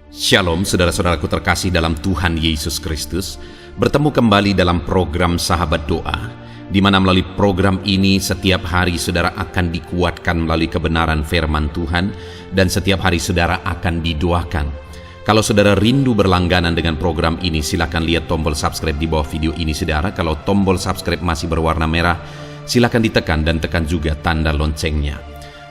Shalom saudara-saudaraku terkasih dalam Tuhan Yesus Kristus. Bertemu kembali dalam program Sahabat Doa, di mana melalui program ini setiap hari saudara akan dikuatkan melalui kebenaran firman Tuhan, dan setiap hari saudara akan didoakan. Kalau saudara rindu berlangganan dengan program ini, silakan lihat tombol subscribe di bawah video ini saudara. Kalau tombol subscribe masih berwarna merah, silakan ditekan dan tekan juga tanda loncengnya.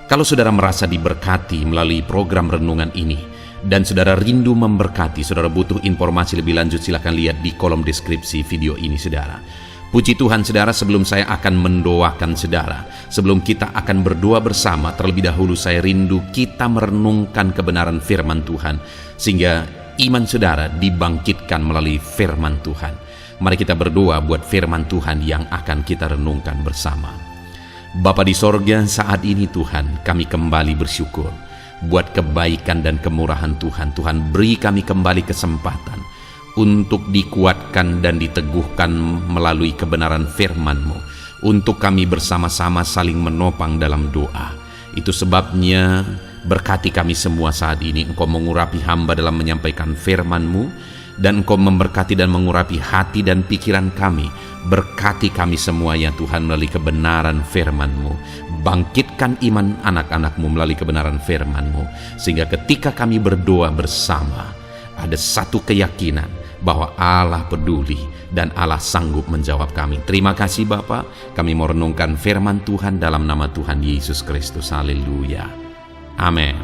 Kalau saudara merasa diberkati melalui program renungan ini, dan saudara rindu memberkati, saudara butuh informasi lebih lanjut, silakan lihat di kolom deskripsi video ini saudara. Puji Tuhan saudara, sebelum saya akan mendoakan saudara, sebelum kita akan berdoa bersama, terlebih dahulu saya rindu kita merenungkan kebenaran firman Tuhan, sehingga iman saudara dibangkitkan melalui firman Tuhan. Mari kita berdoa buat firman Tuhan yang akan kita renungkan bersama. Bapa di sorga, saat ini Tuhan, kami kembali bersyukur buat kebaikan dan kemurahan Tuhan. Tuhan, beri kami kembali kesempatan untuk dikuatkan dan diteguhkan melalui kebenaran firman-Mu, untuk kami bersama-sama saling menopang dalam doa. Itu sebabnya berkati kami semua saat ini. Engkau mengurapi hamba dalam menyampaikan firman-Mu, dan Engkau memberkati dan mengurapi hati dan pikiran kami. Berkati kami semua ya Tuhan melalui kebenaran firman-Mu. Bangkitkan iman anak-anak-Mu melalui kebenaran firman-Mu, sehingga ketika kami berdoa bersama, ada satu keyakinan bahwa Allah peduli dan Allah sanggup menjawab kami. Terima kasih Bapa, kami mau renungkan firman Tuhan dalam nama Tuhan Yesus Kristus. Haleluya. Amin.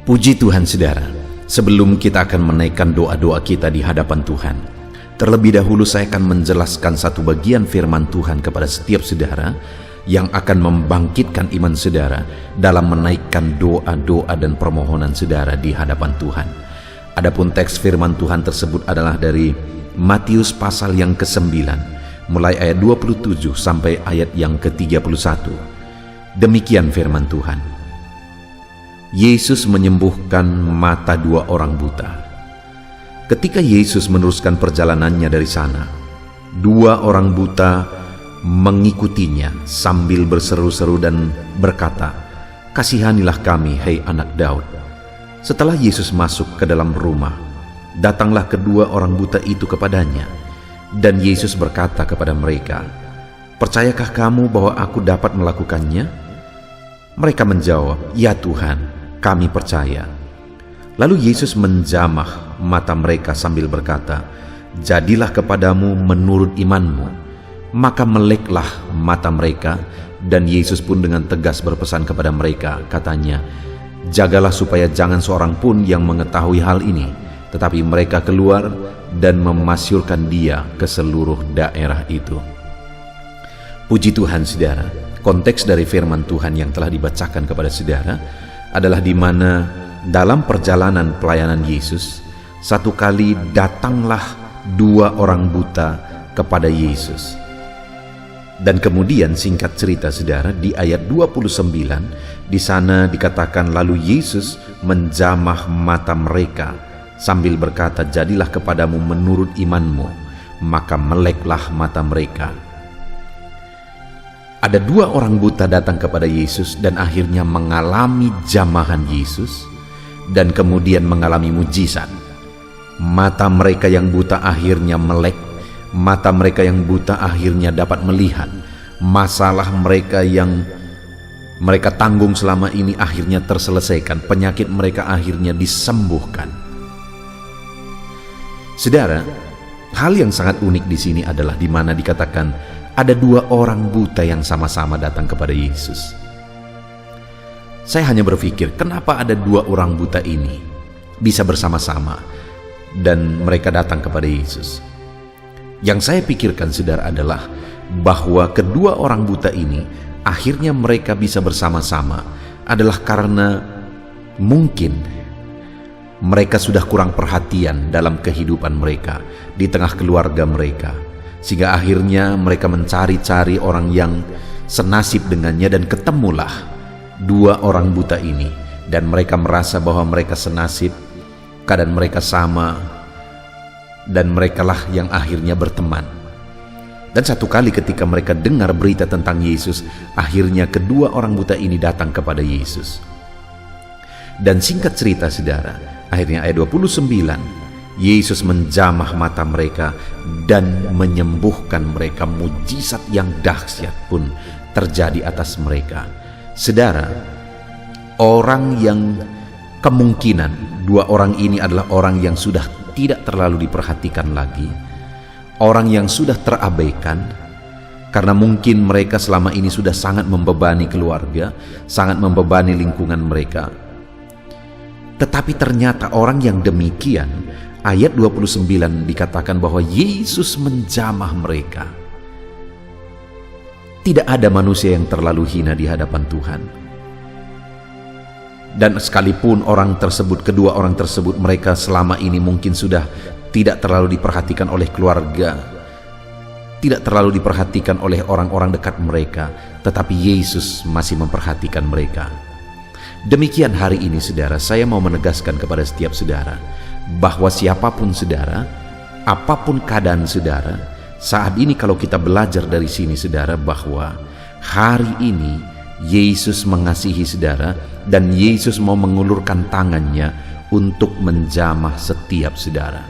Puji Tuhan saudara, sebelum kita akan menaikkan doa-doa kita di hadapan Tuhan, terlebih dahulu saya akan menjelaskan satu bagian firman Tuhan kepada setiap saudara yang akan membangkitkan iman saudara dalam menaikkan doa-doa dan permohonan saudara di hadapan Tuhan. Adapun teks firman Tuhan tersebut adalah dari Matius pasal yang ke-9, mulai ayat 27 sampai ayat yang ke-31. Demikian firman Tuhan. Yesus menyembuhkan mata dua orang buta. Ketika Yesus meneruskan perjalanannya dari sana, dua orang buta mengikutinya sambil berseru-seru dan berkata, "Kasihanilah kami, hai anak Daud." Setelah Yesus masuk ke dalam rumah, datanglah kedua orang buta itu kepadanya, dan Yesus berkata kepada mereka, "Percayakah kamu bahwa aku dapat melakukannya?" Mereka menjawab, "Ya Tuhan, kami percaya." Lalu Yesus menjamah mata mereka sambil berkata, "Jadilah kepadamu menurut imanmu." Maka meleklah mata mereka, dan Yesus pun dengan tegas berpesan kepada mereka, katanya, "Jagalah supaya jangan seorang pun yang mengetahui hal ini." Tetapi mereka keluar dan memasyurkan dia ke seluruh daerah itu. Puji Tuhan saudara, konteks dari firman Tuhan yang telah dibacakan kepada saudara adalah di mana dalam perjalanan pelayanan Yesus, satu kali datanglah dua orang buta kepada Yesus. Dan kemudian singkat cerita saudara, di ayat 29 di sana dikatakan, lalu Yesus menjamah mata mereka sambil berkata, "Jadilah kepadamu menurut imanmu." Maka meleklah mata mereka. Ada dua orang buta datang kepada Yesus dan akhirnya mengalami jamahan Yesus dan kemudian mengalami mujizat. Mata mereka yang buta akhirnya melek. Mata mereka yang buta akhirnya dapat melihat. Masalah mereka yang mereka tanggung selama ini akhirnya terselesaikan. Penyakit mereka akhirnya disembuhkan. Saudara, hal yang sangat unik di sini adalah di mana dikatakan ada dua orang buta yang sama-sama datang kepada Yesus. Saya hanya berpikir, kenapa ada dua orang buta ini bisa bersama-sama dan mereka datang kepada Yesus? Yang saya pikirkan saudara adalah bahwa kedua orang buta ini akhirnya mereka bisa bersama-sama adalah karena mungkin mereka sudah kurang perhatian dalam kehidupan mereka, di tengah keluarga mereka, sehingga akhirnya mereka mencari-cari orang yang senasib dengannya, dan ketemulah dua orang buta ini, dan mereka merasa bahwa mereka senasib, keadaan mereka sama, dan merekalah yang akhirnya berteman. Dan satu kali ketika mereka dengar berita tentang Yesus, akhirnya kedua orang buta ini datang kepada Yesus. Dan singkat cerita saudara, akhirnya ayat 29, Yesus menjamah mata mereka dan menyembuhkan mereka. Mujizat yang dahsyat pun terjadi atas mereka. Saudara, orang yang kemungkinan dua orang ini adalah orang yang sudah tidak terlalu diperhatikan lagi, orang yang sudah terabaikan, karena mungkin mereka selama ini sudah sangat membebani keluarga, sangat membebani lingkungan mereka. Tetapi ternyata orang yang demikian, ayat 29 dikatakan bahwa Yesus menjamah mereka. Tidak ada manusia yang terlalu hina di hadapan Tuhan. Dan sekalipun kedua orang tersebut mereka selama ini mungkin sudah tidak terlalu diperhatikan oleh keluarga, tidak terlalu diperhatikan oleh orang-orang dekat mereka, tetapi Yesus masih memperhatikan mereka. Demikian hari ini saudara, saya mau menegaskan kepada setiap saudara bahwa siapapun saudara, apapun keadaan saudara, saat ini kalau kita belajar dari sini saudara, bahwa hari ini Yesus mengasihi saudara dan Yesus mau mengulurkan tangannya untuk menjamah setiap saudara.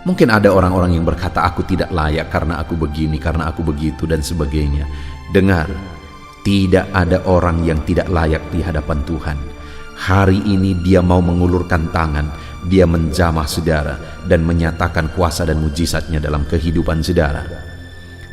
Mungkin ada orang-orang yang berkata, aku tidak layak karena aku begini, karena aku begitu dan sebagainya. Dengar, tidak ada orang yang tidak layak di hadapan Tuhan. Hari ini Dia mau mengulurkan tangan, Dia menjamah saudara dan menyatakan kuasa dan mujizatnya dalam kehidupan saudara.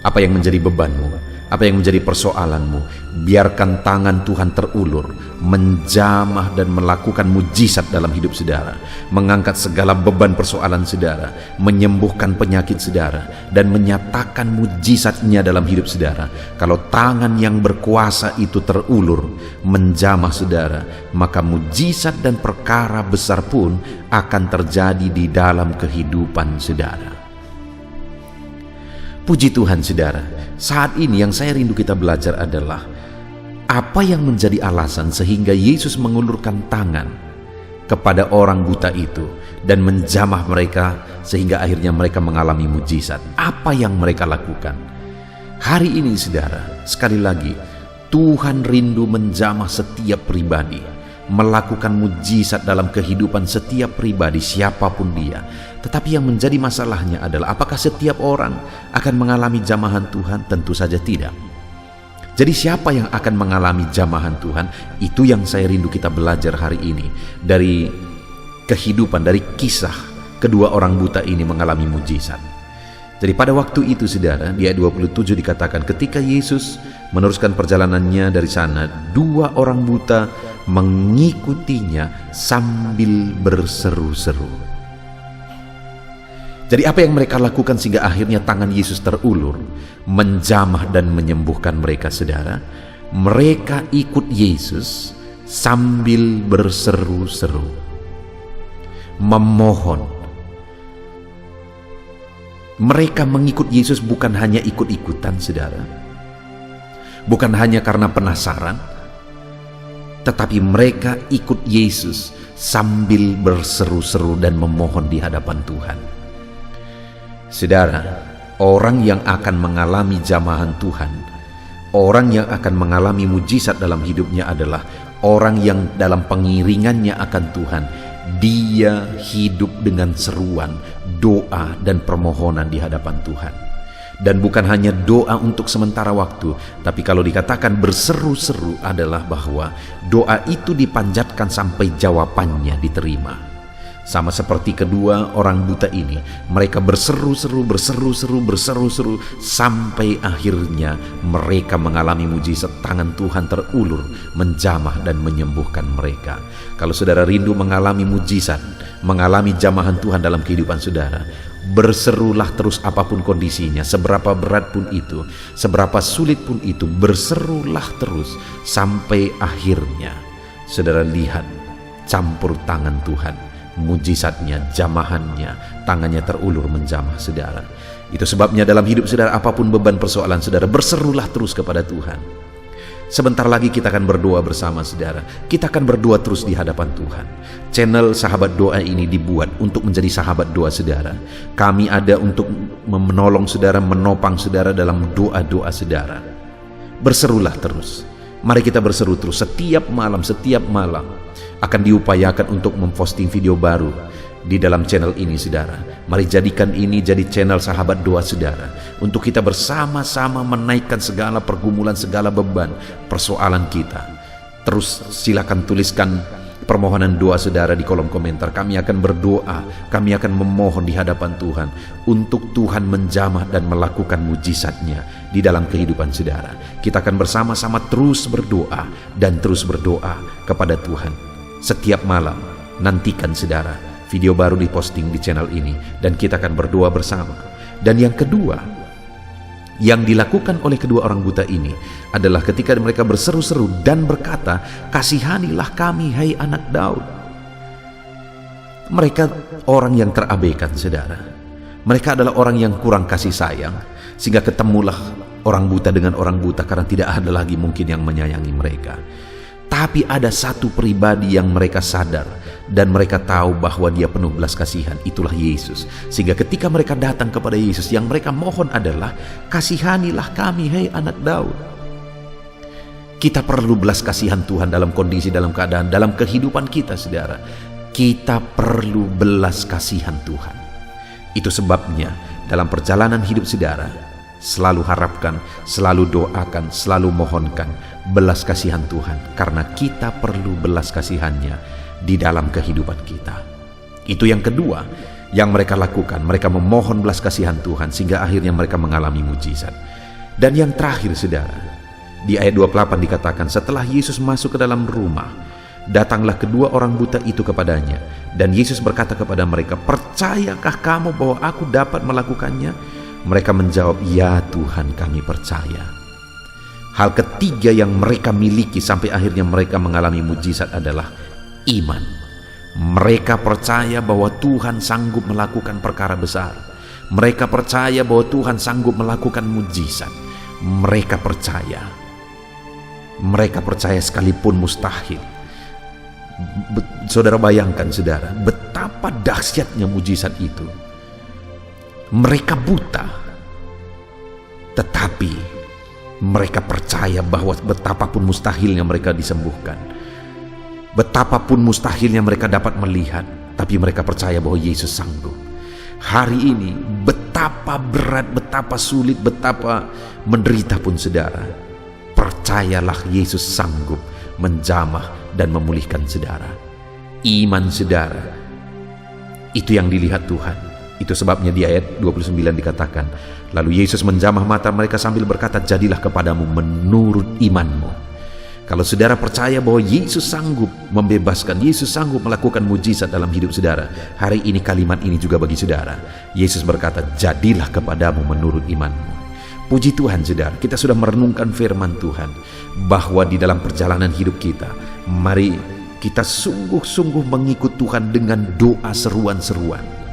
Apa yang menjadi bebanmu? Apa yang menjadi persoalanmu? Biarkan tangan Tuhan terulur, menjamah dan melakukan mujizat dalam hidup saudara, mengangkat segala beban persoalan saudara, menyembuhkan penyakit saudara, dan menyatakan mujizatnya dalam hidup saudara. Kalau tangan yang berkuasa itu terulur, menjamah saudara, maka mujizat dan perkara besar pun akan terjadi di dalam kehidupan saudara. Puji Tuhan saudara, saat ini yang saya rindu kita belajar adalah apa yang menjadi alasan sehingga Yesus mengulurkan tangan kepada orang buta itu dan menjamah mereka sehingga akhirnya mereka mengalami mujizat. Apa yang mereka lakukan? Hari ini saudara, sekali lagi Tuhan rindu menjamah setiap pribadi, melakukan mujizat dalam kehidupan setiap pribadi siapapun dia. Tetapi yang menjadi masalahnya adalah apakah setiap orang akan mengalami jamahan Tuhan? Tentu saja tidak. Jadi siapa yang akan mengalami jamahan Tuhan? Itu yang saya rindu kita belajar hari ini dari kehidupan, dari kisah kedua orang buta ini mengalami mujizat. Jadi pada waktu itu saudara, di ayat 27 dikatakan ketika Yesus meneruskan perjalanannya dari sana, dua orang buta mengikutinya sambil berseru-seru. Jadi apa yang mereka lakukan sehingga akhirnya tangan Yesus terulur, menjamah dan menyembuhkan mereka saudara? Mereka ikut Yesus sambil berseru-seru, memohon. Mereka mengikut Yesus bukan hanya ikut-ikutan saudara, bukan hanya karena penasaran, tetapi mereka ikut Yesus sambil berseru-seru dan memohon di hadapan Tuhan. Saudara, orang yang akan mengalami jamahan Tuhan, orang yang akan mengalami mujizat dalam hidupnya adalah orang yang dalam pengiringannya akan Tuhan, dia hidup dengan seruan, doa dan permohonan di hadapan Tuhan. Dan bukan hanya doa untuk sementara waktu, tapi kalau dikatakan berseru-seru adalah bahwa doa itu dipanjatkan sampai jawabannya diterima. Sama seperti kedua orang buta ini, mereka berseru-seru sampai akhirnya mereka mengalami mujizat. Tangan Tuhan terulur, menjamah dan menyembuhkan mereka. Kalau saudara rindu mengalami mujizat, mengalami jamahan Tuhan dalam kehidupan saudara, berserulah terus apapun kondisinya, seberapa berat pun itu, seberapa sulit pun itu, berserulah terus sampai akhirnya saudara lihat campur tangan Tuhan, mujizatnya, jamahannya, tangannya terulur menjamah saudara. Itu sebabnya dalam hidup saudara, apapun beban persoalan saudara, berserulah terus kepada Tuhan. Sebentar lagi kita akan berdoa bersama saudara. Kita akan berdoa terus di hadapan Tuhan. Channel Sahabat Doa ini dibuat untuk menjadi sahabat doa saudara. Kami ada untuk menolong saudara, menopang saudara dalam doa-doa saudara. Berserulah terus. Mari kita berseru terus setiap malam akan diupayakan untuk memposting video baru di dalam channel ini, saudara. Mari jadikan ini jadi channel sahabat doa, saudara, untuk kita bersama-sama menaikkan segala pergumulan, segala beban, persoalan kita. Terus silakan tuliskan permohonan doa saudara di kolom komentar. Kami akan berdoa, kami akan memohon di hadapan Tuhan untuk Tuhan menjamah dan melakukan mujizatnya di dalam kehidupan saudara. Kita akan bersama-sama terus berdoa dan terus berdoa kepada Tuhan. Setiap malam nantikan saudara video baru diposting di channel ini, dan kita akan berdoa bersama. Dan yang kedua yang dilakukan oleh kedua orang buta ini adalah ketika mereka berseru-seru dan berkata, "Kasihanilah kami, hai anak Daud." Mereka orang yang terabaikan, saudara. Mereka adalah orang yang kurang kasih sayang, sehingga ketemulah orang buta dengan orang buta karena tidak ada lagi mungkin yang menyayangi mereka. Tapi ada satu pribadi yang mereka sadar dan mereka tahu bahwa dia penuh belas kasihan, itulah Yesus. Sehingga ketika mereka datang kepada Yesus, yang mereka mohon adalah, "Kasihanilah kami, hai anak Daud." Kita perlu belas kasihan Tuhan dalam kondisi, dalam keadaan, dalam kehidupan kita, saudara. Kita perlu belas kasihan Tuhan. Itu sebabnya dalam perjalanan hidup saudara, selalu harapkan, selalu doakan, selalu mohonkan belas kasihan Tuhan, karena kita perlu belas kasihannya di dalam kehidupan kita. Itu yang kedua yang mereka lakukan. Mereka memohon belas kasihan Tuhan sehingga akhirnya mereka mengalami mujizat. Dan yang terakhir, saudara, di ayat 28 dikatakan, setelah Yesus masuk ke dalam rumah, datanglah kedua orang buta itu kepadanya, dan Yesus berkata kepada mereka, "Percayakah kamu bahwa aku dapat melakukannya?" Mereka menjawab, "Ya Tuhan, kami percaya." Hal ketiga yang mereka miliki sampai akhirnya mereka mengalami mujizat adalah iman. Mereka percaya bahwa Tuhan sanggup melakukan perkara besar. Mereka percaya bahwa Tuhan sanggup melakukan mujizat. Mereka percaya. Mereka percaya sekalipun mustahil. Saudara bayangkan, saudara, betapa dahsyatnya mujizat itu. Mereka buta, tetapi mereka percaya bahwa betapapun mustahilnya mereka disembuhkan, betapapun mustahilnya mereka dapat melihat, tapi mereka percaya bahwa Yesus sanggup. Hari ini betapa berat, betapa sulit, betapa menderita pun, saudara, percayalah Yesus sanggup menjamah dan memulihkan saudara. Iman saudara, itu yang dilihat Tuhan. Itu sebabnya di ayat 29 dikatakan, lalu Yesus menjamah mata mereka sambil berkata, "Jadilah kepadamu menurut imanmu." Kalau saudara percaya bahwa Yesus sanggup membebaskan, Yesus sanggup melakukan mujizat dalam hidup saudara, hari ini kalimat ini juga bagi saudara. Yesus berkata, "Jadilah kepadamu menurut imanmu." Puji Tuhan, saudara, kita sudah merenungkan firman Tuhan bahwa di dalam perjalanan hidup kita, mari kita sungguh-sungguh mengikut Tuhan dengan doa seruan-seruan.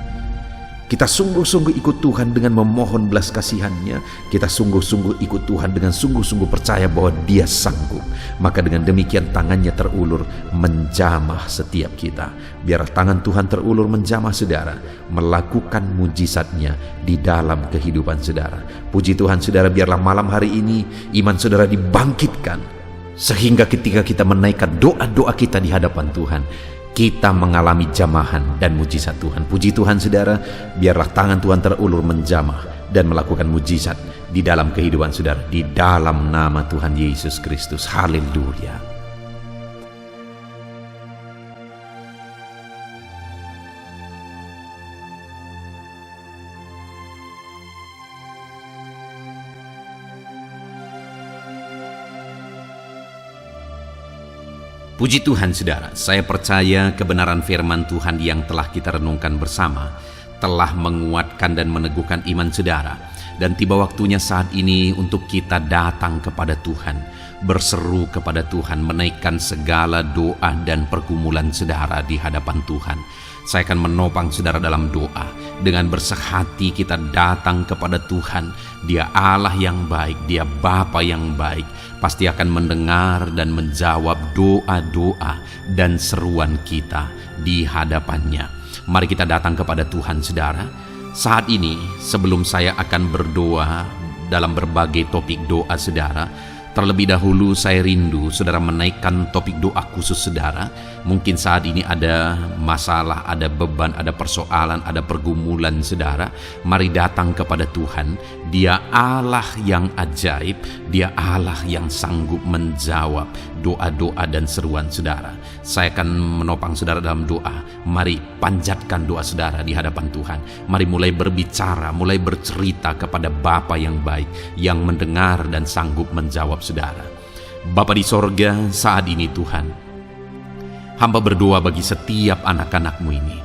Kita sungguh-sungguh ikut Tuhan dengan memohon belas kasihannya. Kita sungguh-sungguh ikut Tuhan dengan sungguh-sungguh percaya bahwa Dia sanggup. Maka dengan demikian tangannya terulur menjamah setiap kita. Biar tangan Tuhan terulur menjamah saudara, melakukan mujizatnya di dalam kehidupan saudara. Puji Tuhan, saudara, biarlah malam hari ini iman saudara dibangkitkan, sehingga ketika kita menaikkan doa-doa kita di hadapan Tuhan, kita mengalami jamahan dan mujizat Tuhan. Puji Tuhan, saudara, biarlah tangan Tuhan terulur menjamah dan melakukan mujizat di dalam kehidupan saudara, di dalam nama Tuhan Yesus Kristus. Haleluya. Puji Tuhan, saudara, saya percaya kebenaran firman Tuhan yang telah kita renungkan bersama telah menguatkan dan meneguhkan iman saudara. Dan tiba waktunya saat ini untuk kita datang kepada Tuhan, berseru kepada Tuhan, menaikkan segala doa dan pergumulan saudara di hadapan Tuhan. Saya akan menopang saudara dalam doa. Dengan bersehati kita datang kepada Tuhan. Dia Allah yang baik, Dia Bapa yang baik, pasti akan mendengar dan menjawab doa-doa dan seruan kita di hadapannya. Mari kita datang kepada Tuhan, saudara. Saat ini, sebelum saya akan berdoa dalam berbagai topik doa saudara, Terlebih dahulu saya rindu saudara menaikkan topik doa khusus saudara. Mungkin saat ini ada masalah, ada beban, ada persoalan, ada pergumulan saudara. Mari datang kepada Tuhan. Dia Allah yang ajaib, Dia Allah yang sanggup menjawab doa-doa dan seruan saudara. Saya akan menopang saudara dalam doa. Mari panjatkan doa saudara di hadapan Tuhan. Mari mulai berbicara, mulai bercerita kepada Bapa yang baik, yang mendengar dan sanggup menjawab saudara. Bapa di sorga, saat ini Tuhan, hamba berdoa bagi setiap anak-anak-Mu ini.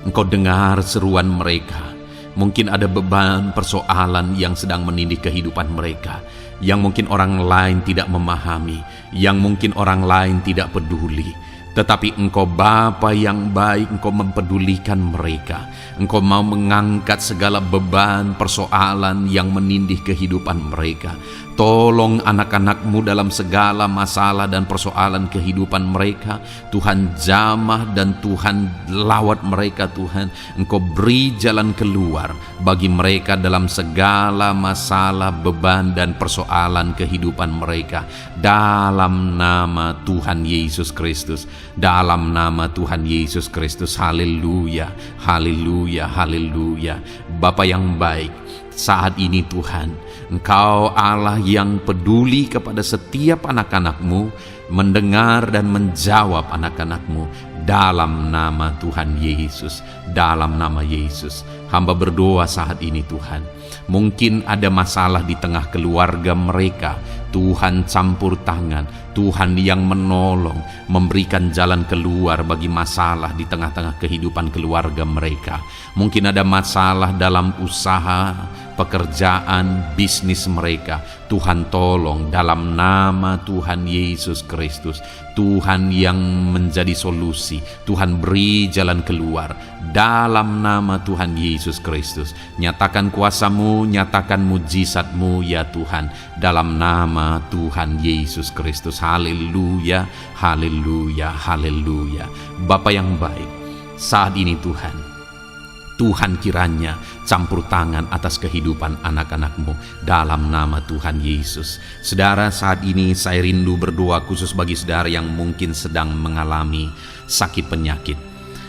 Engkau dengar seruan mereka. Mungkin ada beban persoalan yang sedang menindih kehidupan mereka, yang mungkin orang lain tidak memahami, yang mungkin orang lain tidak peduli. Tetapi Engkau Bapa yang baik, Engkau mempedulikan mereka. Engkau mau mengangkat segala beban persoalan yang menindih kehidupan mereka. Tolong anak-anak-Mu dalam segala masalah dan persoalan kehidupan mereka. Tuhan jamah dan Tuhan lawat mereka Tuhan. Engkau beri jalan keluar bagi mereka dalam segala masalah, beban dan persoalan kehidupan mereka. Dalam nama Tuhan Yesus Kristus. Dalam nama Tuhan Yesus Kristus. Haleluya, haleluya, haleluya. Bapa yang baik, saat ini Tuhan, Engkau Allah yang peduli kepada setiap anak-anak-Mu, mendengar dan menjawab anak-anak-Mu. Dalam nama Tuhan Yesus, dalam nama Yesus, hamba berdoa saat ini Tuhan. Mungkin ada masalah di tengah keluarga mereka. Tuhan campur tangan, Tuhan yang menolong, memberikan jalan keluar bagi masalah di tengah-tengah kehidupan keluarga mereka. Mungkin ada masalah dalam usaha, pekerjaan, bisnis mereka. Tuhan tolong dalam nama Tuhan Yesus Kristus. Tuhan yang menjadi solusi, Tuhan beri jalan keluar dalam nama Tuhan Yesus Kristus. Nyatakan kuasa-Mu, nyatakan mujizat-Mu ya Tuhan, dalam nama Tuhan Yesus Kristus. Haleluya, haleluya, haleluya. Bapa yang baik, saat ini Tuhan kiranya campur tangan atas kehidupan anak-anak-Mu dalam nama Tuhan Yesus. Saudara, saat ini saya rindu berdoa khusus bagi saudara yang mungkin sedang mengalami sakit penyakit.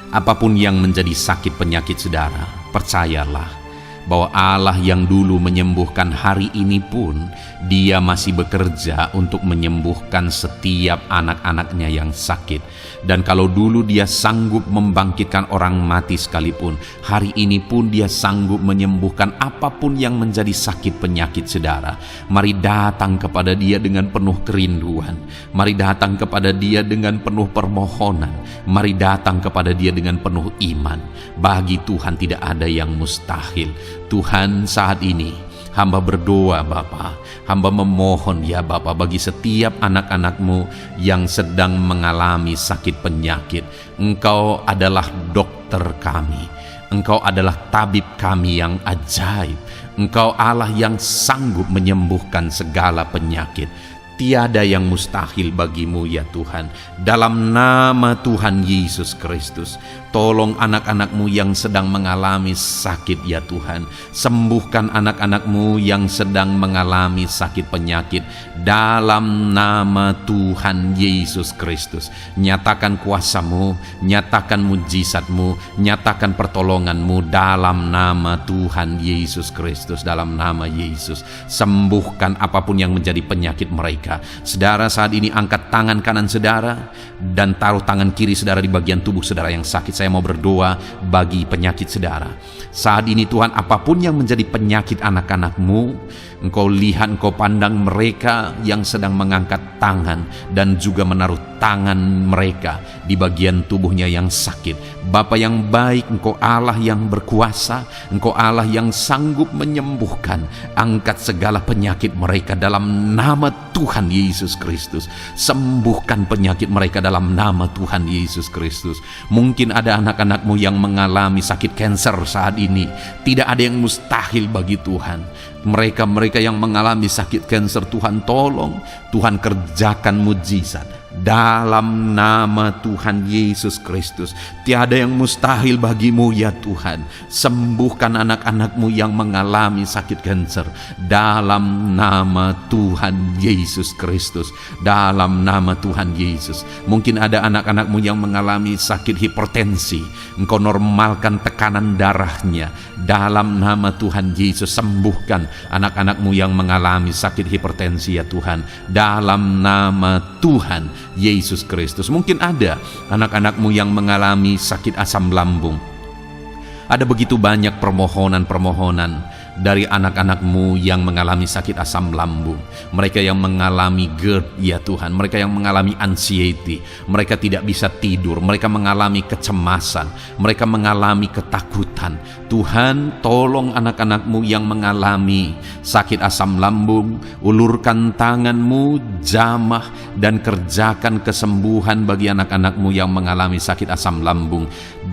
Apapun yang menjadi sakit penyakit saudara, percayalah bahwa Allah yang dulu menyembuhkan hari ini pun Dia masih bekerja untuk menyembuhkan setiap anak-anaknya yang sakit. Dan kalau dulu Dia sanggup membangkitkan orang mati sekalipun, hari ini pun Dia sanggup menyembuhkan apapun yang menjadi sakit penyakit saudara. Mari datang kepada Dia dengan penuh kerinduan. Mari datang kepada Dia dengan penuh permohonan. Mari datang kepada Dia dengan penuh iman. Bagi Tuhan tidak ada yang mustahil. Tuhan, saat ini hamba berdoa Bapa, hamba memohon ya Bapa bagi setiap anak-anak-Mu yang sedang mengalami sakit penyakit. Engkau adalah dokter kami, Engkau adalah tabib kami yang ajaib. Engkau Allah yang sanggup menyembuhkan segala penyakit. Tiada yang mustahil bagi-Mu ya Tuhan. Dalam nama Tuhan Yesus Kristus, tolong anak-anak-Mu yang sedang mengalami sakit ya Tuhan. Sembuhkan anak-anak-Mu yang sedang mengalami sakit penyakit. Dalam nama Tuhan Yesus Kristus, nyatakan kuasa-Mu, nyatakan mujizat-Mu, nyatakan pertolongan-Mu dalam nama Tuhan Yesus Kristus. Dalam nama Yesus, sembuhkan apapun yang menjadi penyakit mereka. Saudara, saat ini angkat tangan kanan saudara dan taruh tangan kiri saudara di bagian tubuh saudara yang sakit. Saya mau berdoa bagi penyakit saudara. Saat ini Tuhan, apapun yang menjadi penyakit anak-anak-Mu, Engkau lihat, Engkau pandang mereka yang sedang mengangkat tangan dan juga menaruh tangan mereka di bagian tubuhnya yang sakit. Bapa yang baik, Engkau Allah yang berkuasa, Engkau Allah yang sanggup menyembuhkan. Angkat segala penyakit mereka dalam nama Tuhan Yesus Kristus. Sembuhkan penyakit mereka dalam nama Tuhan Yesus Kristus. Mungkin ada anak-anak-Mu yang mengalami sakit kanker saat ini. Tidak ada yang mustahil bagi Tuhan. Mereka yang mengalami sakit kanker, Tuhan tolong, Tuhan kerjakan mujizat. dalam nama Tuhan Yesus Kristus. Tiada yang mustahil bagimu ya Tuhan. Sembuhkan anak-anakmu yang mengalami sakit kanker dalam nama Tuhan Yesus Kristus. Dalam nama Tuhan Yesus. Mungkin ada anak-anakmu yang mengalami sakit hipertensi, Engkau normalkan tekanan darahnya dalam nama Tuhan Yesus. Sembuhkan anak-anakmu yang mengalami sakit hipertensi ya Tuhan, dalam nama Tuhan Yesus Kristus. Mungkin ada anak-anakmu yang mengalami sakit asam lambung. Ada begitu banyak permohonan-permohonan dari anak-anakmu yang mengalami sakit asam lambung. Mereka yang mengalami GERD ya Tuhan. Mereka yang mengalami anxiety. Mereka tidak bisa tidur. Mereka mengalami kecemasan. Mereka mengalami ketakutan. Tuhan, tolong anak-anakmu yang mengalami sakit asam lambung. Ulurkan tanganmu, jamah dan kerjakan kesembuhan bagi anak-anakmu yang mengalami sakit asam lambung.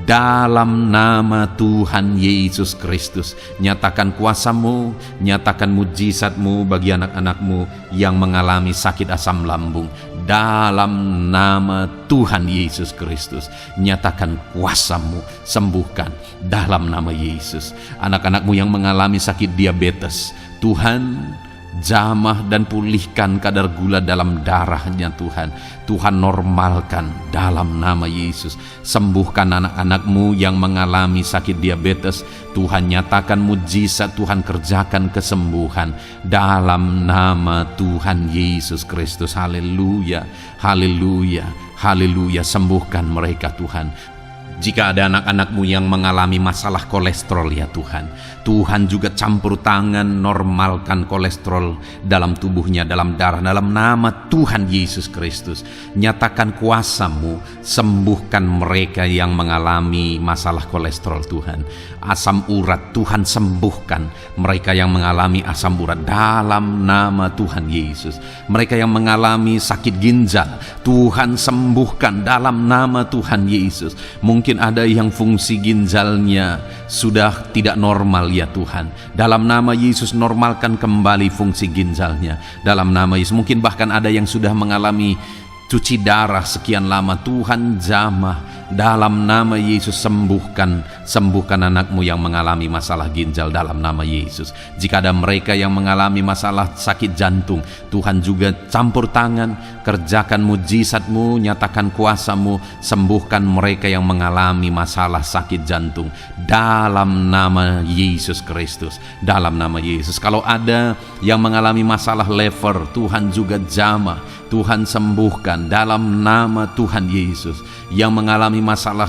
Dalam nama Tuhan Yesus Kristus, nyatakan kuasa-Mu, nyatakan mujizat-Mu bagi anak-anakmu yang mengalami sakit asam lambung. Dalam nama Tuhan Yesus Kristus, nyatakan kuasa-Mu, sembuhkan dalam nama Yesus. Anak-anakmu yang mengalami sakit diabetes, Tuhan, jamah dan pulihkan kadar gula dalam darahnya Tuhan. Tuhan normalkan dalam nama Yesus. Sembuhkan anak-anakmu yang mengalami sakit diabetes. Tuhan nyatakan mujizat, Tuhan kerjakan kesembuhan dalam nama Tuhan Yesus Kristus. Haleluya, haleluya, haleluya. Sembuhkan mereka Tuhan. Jika ada anak-anakmu yang mengalami masalah kolesterol ya Tuhan, Tuhan juga campur tangan, normalkan kolesterol dalam tubuhnya, dalam darah, dalam nama Tuhan Yesus Kristus. Nyatakan kuasa-Mu, sembuhkan mereka yang mengalami masalah kolesterol Tuhan. Asam urat, Tuhan sembuhkan mereka yang mengalami asam urat dalam nama Tuhan Yesus. Mereka yang mengalami sakit ginjal, Tuhan sembuhkan dalam nama Tuhan Yesus. Mungkin ada yang fungsi ginjalnya sudah tidak normal ya Tuhan. Dalam nama Yesus normalkan kembali fungsi ginjalnya. Dalam nama Yesus. Mungkin bahkan ada yang sudah mengalami cuci darah sekian lama. Tuhan jamah dalam nama Yesus. Sembuhkan anakmu yang mengalami masalah ginjal dalam nama Yesus. Jika ada mereka yang mengalami masalah sakit jantung, Tuhan juga campur tangan, kerjakan mujizat-Mu, nyatakan kuasa-Mu, sembuhkan mereka yang mengalami masalah sakit jantung dalam nama Yesus Kristus. Dalam nama Yesus. Kalau ada yang mengalami masalah liver, Tuhan juga jamah, Tuhan sembuhkan dalam nama Tuhan Yesus. Yang mengalami masalah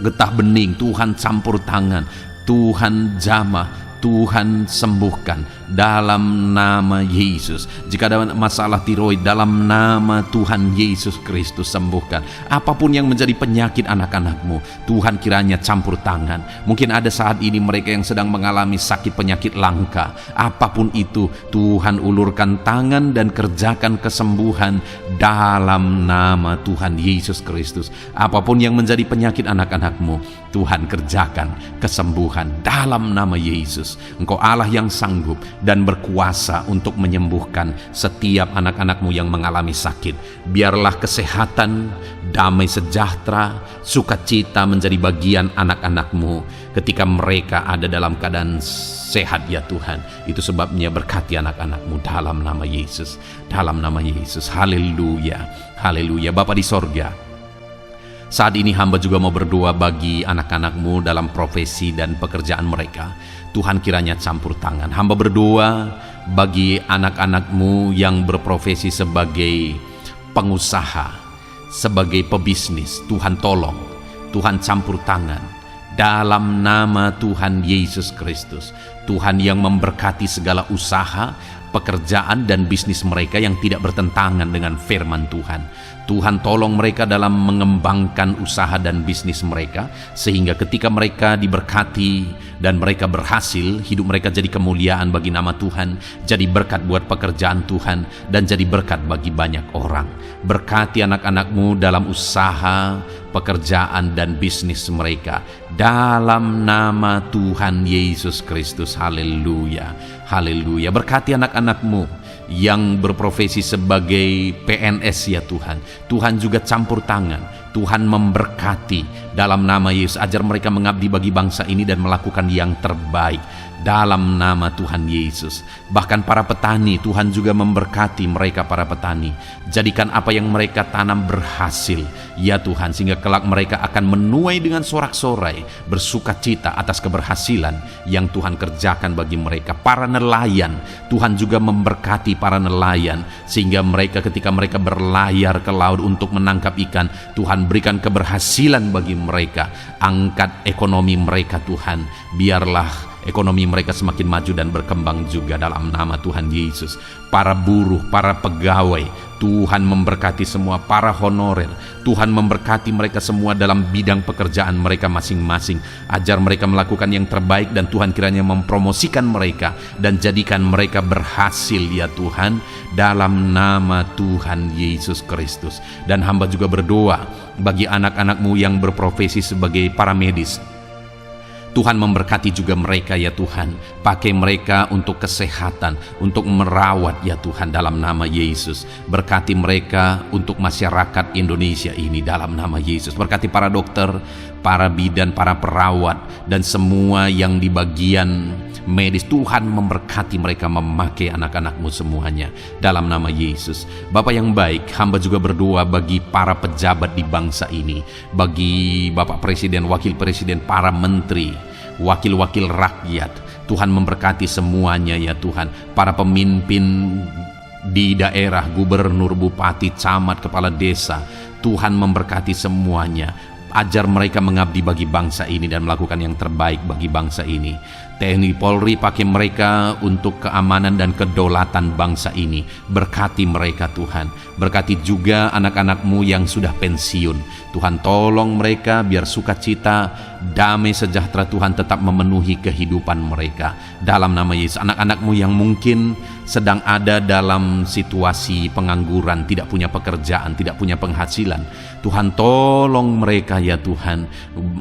getah bening, Tuhan campur tangan, Tuhan jamah, Tuhan sembuhkan dalam nama Yesus. Jika ada masalah tiroid, dalam nama Tuhan Yesus Kristus sembuhkan. Apapun yang menjadi penyakit anak-anakmu, Tuhan kiranya campur tangan. Mungkin ada saat ini mereka yang sedang mengalami sakit penyakit langka. Apapun itu, Tuhan ulurkan tangan dan kerjakan kesembuhan dalam nama Tuhan Yesus Kristus. Apapun yang menjadi penyakit anak-anakmu, Tuhan kerjakan kesembuhan dalam nama Yesus. Engkau Allah yang sanggup dan berkuasa untuk menyembuhkan setiap anak-anakmu yang mengalami sakit. Biarlah kesehatan, damai sejahtera, sukacita menjadi bagian anak-anakmu ketika mereka ada dalam keadaan sehat ya Tuhan. Itu sebabnya berkati anak-anakmu dalam nama Yesus. Dalam nama Yesus. Haleluya, haleluya. Bapa di sorga, saat ini hamba juga mau berdoa bagi anak-anakmu dalam profesi dan pekerjaan mereka. Tuhan kiranya campur tangan. Hamba berdoa bagi anak-anakmu yang berprofesi sebagai pengusaha, sebagai pebisnis. Tuhan tolong, Tuhan campur tangan dalam nama Tuhan Yesus Kristus. Tuhan yang memberkati segala usaha, pekerjaan dan bisnis mereka yang tidak bertentangan dengan firman Tuhan. Tuhan tolong mereka dalam mengembangkan usaha dan bisnis mereka, sehingga ketika mereka diberkati dan mereka berhasil, hidup mereka jadi kemuliaan bagi nama Tuhan, jadi berkat buat pekerjaan Tuhan, dan jadi berkat bagi banyak orang. Berkati anak-anakmu dalam usaha, pekerjaan dan bisnis mereka dalam nama Tuhan Yesus Kristus. Haleluya, haleluya. Berkati anak-anakmu yang berprofesi sebagai PNS ya Tuhan. Tuhan juga campur tangan, Tuhan memberkati dalam nama Yesus. Ajar mereka mengabdi bagi bangsa ini dan melakukan yang terbaik dalam nama Tuhan Yesus. Bahkan para petani, Tuhan juga memberkati mereka para petani. Jadikan apa yang mereka tanam berhasil ya Tuhan, sehingga kelak mereka akan menuai dengan sorak-sorai, bersuka cita atas keberhasilan yang Tuhan kerjakan bagi mereka. Para nelayan, Tuhan juga memberkati para nelayan, sehingga mereka ketika mereka berlayar ke laut untuk menangkap ikan, Tuhan berikan keberhasilan bagi mereka. Angkat ekonomi mereka Tuhan, biarlah ekonomi mereka semakin maju dan berkembang juga dalam nama Tuhan Yesus. Para buruh, para pegawai, Tuhan memberkati semua. Para honorer, Tuhan memberkati mereka semua dalam bidang pekerjaan mereka masing-masing. Ajar mereka melakukan yang terbaik, dan Tuhan kiranya mempromosikan mereka dan jadikan mereka berhasil ya Tuhan, dalam nama Tuhan Yesus Kristus. Dan hamba juga berdoa bagi anak-anak-Mu yang berprofesi sebagai para medis. Tuhan memberkati juga mereka ya Tuhan. Pakai mereka untuk kesehatan, untuk merawat ya Tuhan, dalam nama Yesus. Berkati mereka untuk masyarakat Indonesia ini dalam nama Yesus. Berkati para dokter, para bidan, para perawat, dan semua yang di bagian medis. Tuhan memberkati mereka, memakai anak-anak-Mu semuanya dalam nama Yesus. Bapa yang baik, hamba juga berdoa bagi para pejabat di bangsa ini, bagi Bapak Presiden, Wakil Presiden, para menteri, wakil-wakil rakyat. Tuhan memberkati semuanya ya Tuhan. Para pemimpin di daerah, gubernur, bupati, camat, kepala desa, Tuhan memberkati semuanya. Ajar mereka mengabdi bagi bangsa ini dan melakukan yang terbaik bagi bangsa ini. TNI Polri, pakai mereka untuk keamanan dan kedaulatan bangsa ini. Berkati mereka Tuhan. Berkati juga anak-anak-Mu yang sudah pensiun. Tuhan tolong mereka biar sukacita, damai sejahtera Tuhan tetap memenuhi kehidupan mereka dalam nama Yesus. Anak-anak-Mu yang mungkin sedang ada dalam situasi pengangguran, tidak punya pekerjaan, tidak punya penghasilan, Tuhan tolong mereka ya Tuhan.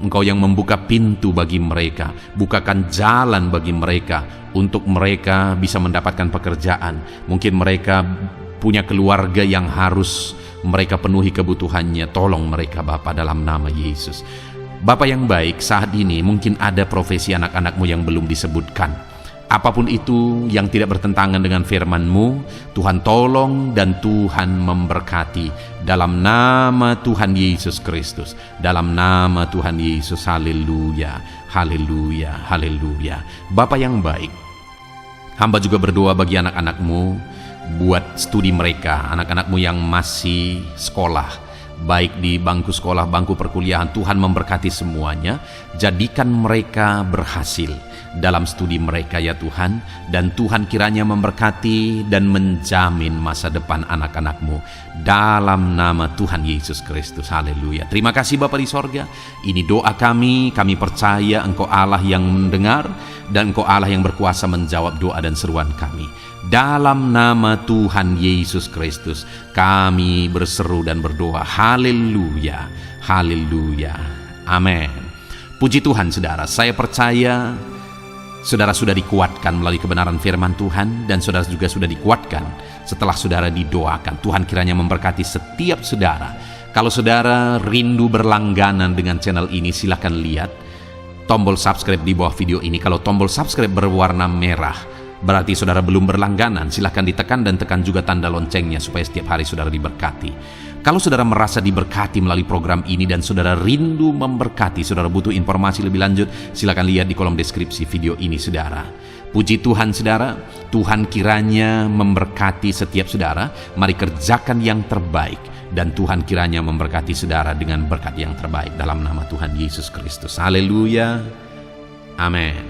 Engkau yang membuka pintu bagi mereka, bukakan jalan bagi mereka untuk mereka bisa mendapatkan pekerjaan. Mungkin mereka punya keluarga yang harus mereka penuhi kebutuhannya. Tolong mereka Bapa dalam nama Yesus. Bapa yang baik, saat ini mungkin ada profesi anak-anak-Mu yang belum disebutkan. Apapun itu yang tidak bertentangan dengan firman-Mu, Tuhan tolong dan Tuhan memberkati dalam nama Tuhan Yesus Kristus. Dalam nama Tuhan Yesus. Haleluya, haleluya, haleluya. Bapa yang baik, hamba juga berdoa bagi anak-anak-Mu buat studi mereka, anak-anak-Mu yang masih sekolah, baik di bangku sekolah, bangku perkuliahan. Tuhan memberkati semuanya. Jadikan mereka berhasil dalam studi mereka ya Tuhan. Dan Tuhan kiranya memberkati dan menjamin masa depan anak-anak-Mu dalam nama Tuhan Yesus Kristus. Haleluya. Terima kasih Bapa di sorga. Ini doa kami percaya Engkau Allah yang mendengar, dan Engkau Allah yang berkuasa menjawab doa dan seruan kami. Dalam nama Tuhan Yesus Kristus kami berseru dan berdoa. Haleluya, haleluya, amin. Puji Tuhan saudara, saya percaya saudara sudah dikuatkan melalui kebenaran firman Tuhan, dan saudara juga sudah dikuatkan setelah saudara didoakan. Tuhan kiranya memberkati setiap saudara. Kalau saudara rindu berlangganan dengan channel ini, silakan lihat tombol subscribe di bawah video ini. Kalau tombol subscribe berwarna merah, berarti saudara belum berlangganan. Silahkan ditekan dan tekan juga tanda loncengnya supaya setiap hari saudara diberkati. Kalau saudara merasa diberkati melalui program ini dan saudara rindu memberkati, saudara butuh informasi lebih lanjut, silahkan lihat di kolom deskripsi video ini saudara. Puji Tuhan saudara, Tuhan kiranya memberkati setiap saudara. Mari kerjakan yang terbaik, dan Tuhan kiranya memberkati saudara dengan berkat yang terbaik dalam nama Tuhan Yesus Kristus. Haleluya, amin.